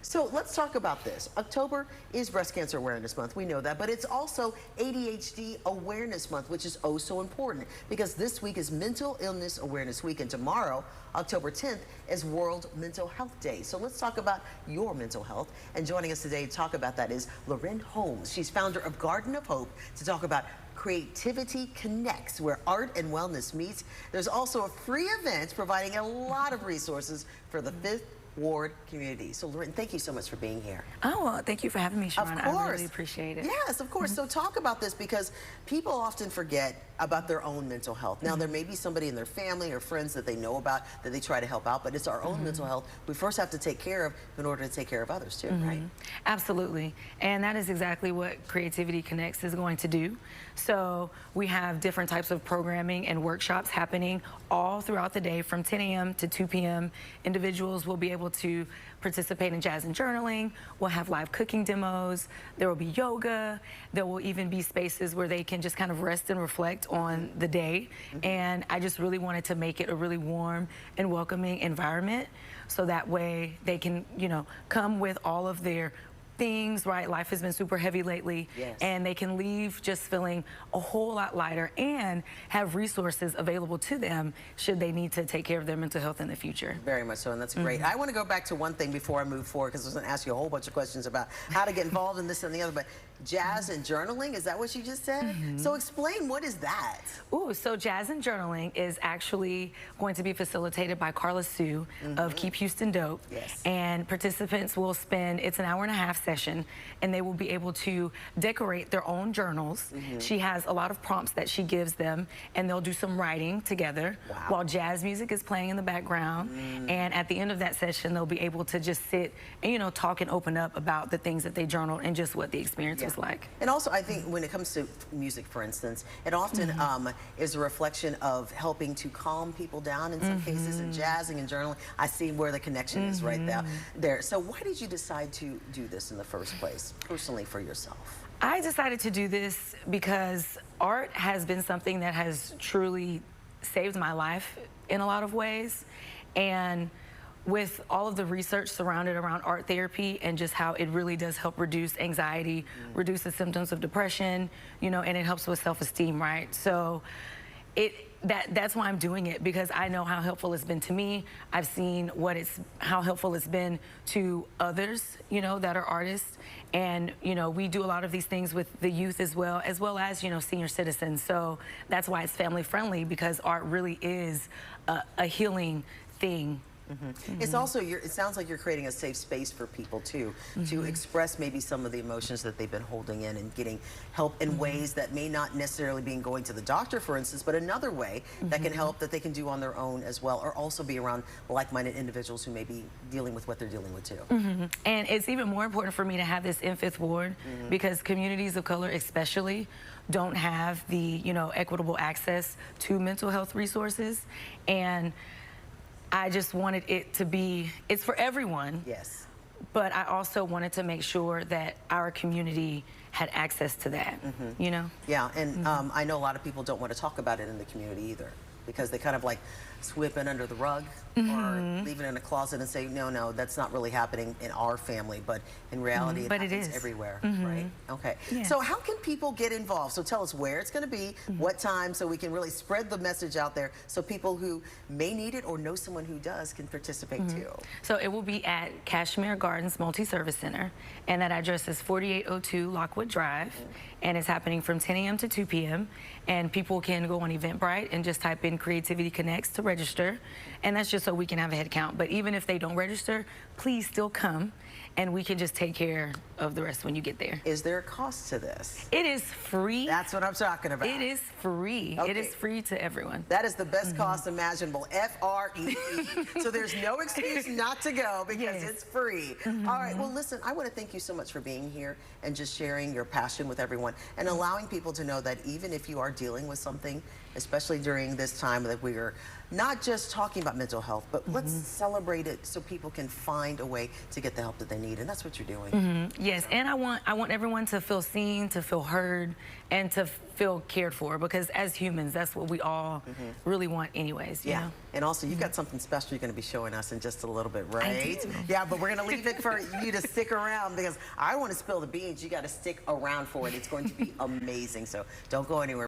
So let's talk about this. October is Breast Cancer Awareness Month. We know that, but it's also ADHD Awareness Month, which is oh so important because this week is Mental Illness Awareness Week, and tomorrow, October 10th, is World Mental Health Day. So let's talk about your mental health. And joining us today to talk about that is Loren Holmes. She's founder of Garden of Hope to talk about Creativity Connects, where art and wellness meets. There's also a free event providing a lot of resources for the 5th Ward community. So Loren, thank you so much for being here. Oh, well, thank you for having me, Sharon. Of course. I really appreciate it. Yes, of course. So talk about this because people often forget about their own mental health. Now, there may be somebody in their family or friends that they know about that they try to help out, but it's our own mental health we first have to take care of in order to take care of others too, right? Absolutely. And that is exactly what Creativity Connects is going to do. So we have different types of programming and workshops happening all throughout the day from 10 a.m. to 2 p.m. Individuals will be able to participate in jazz and journaling. We'll have live cooking demos. There will be yoga. There will even be spaces where they can just kind of rest and reflect on the day. And I just really wanted to make it a really warm and welcoming environment so that way they can, you know, come with all of their things, right? Life has been super heavy lately, and they can leave just feeling a whole lot lighter and have resources available to them should they need to take care of their mental health in the future. Very much so, and that's great. I want to go back to one thing before I move forward because I was going to ask you a whole bunch of questions about how to get involved in this and the other, but jazz and journaling, is that what you just said? So explain, what is that? Ooh, so jazz and journaling is actually going to be facilitated by Carla Sue of Keep Houston Dope. And participants will spend, it's an hour-and-a-half session, and they will be able to decorate their own journals. She has a lot of prompts that she gives them, and they'll do some writing together while jazz music is playing in the background. And at the end of that session, they'll be able to just sit and, you know, talk and open up about the things that they journaled and just what the experience was like. And also, I think when it comes to music, for instance, it often is a reflection of helping to calm people down in some cases, and jazzing and journaling. I see where the connection is right there. So why did you decide to do this in the first place, personally for yourself? I decided to do this because art has been something that has truly saved my life in a lot of ways. And with all of the research surrounded around art therapy and just how it really does help reduce anxiety, reduce the symptoms of depression, you know, and it helps with self-esteem, right? So that's why I'm doing it, because I know how helpful it's been to me. I've seen how helpful it's been to others, you know, that are artists. And, you know, we do a lot of these things with the youth as well as, you know, senior citizens. So that's why it's family friendly, because art really is a healing thing. It's also, it sounds like you're creating a safe space for people too, to express maybe some of the emotions that they've been holding in and getting help in ways that may not necessarily be going to the doctor, for instance, but another way that can help that they can do on their own as well, or also be around like-minded individuals who may be dealing with what they're dealing with too. And it's even more important for me to have this in 5th Ward because communities of color especially don't have the, you know, equitable access to mental health resources. And I just wanted it to be, it's for everyone. But I also wanted to make sure that our community had access to that, you know? Yeah, and I know a lot of people don't want to talk about it in the community either, because they kind of like sweep it under the rug or leave it in a closet and say, no, that's not really happening in our family, but in reality it happens everywhere, right? Okay, so how can people get involved? So tell us where it's going to be, what time, so we can really spread the message out there so people who may need it or know someone who does can participate too. So it will be at Kashmere Gardens Multi-Service Center, and that address is 4802 Lockwood Drive, and it's happening from 10 a.m. to 2 p.m. And people can go on Eventbrite and just type in Creativity Connects to register, and that's just so we can have a head count. But even if they don't register, please still come, and we can just take care of the rest when you get there. Is there a cost to this? It is free. That's what I'm talking about. It is free. It is free to everyone. That is the best cost imaginable, F-R-E-E. So there's no excuse not to go because it's free. All right, well listen, I want to thank you so much for being here and just sharing your passion with everyone and allowing people to know that even if you are dealing with something, especially during this time that we are not just talking about mental health, but let's celebrate it so people can find find a way to get the help that they need, and that's what you're doing. Yes, and I want everyone to feel seen, to feel heard, and to feel cared for, because as humans, that's what we all really want anyways, you know? And also, you've got something special you're going to be showing us in just a little bit, right? I do. Yeah, but we're going to leave it for you to stick around, because I want to spill the beans. You got to stick around for it. It's going to be amazing, so don't go anywhere.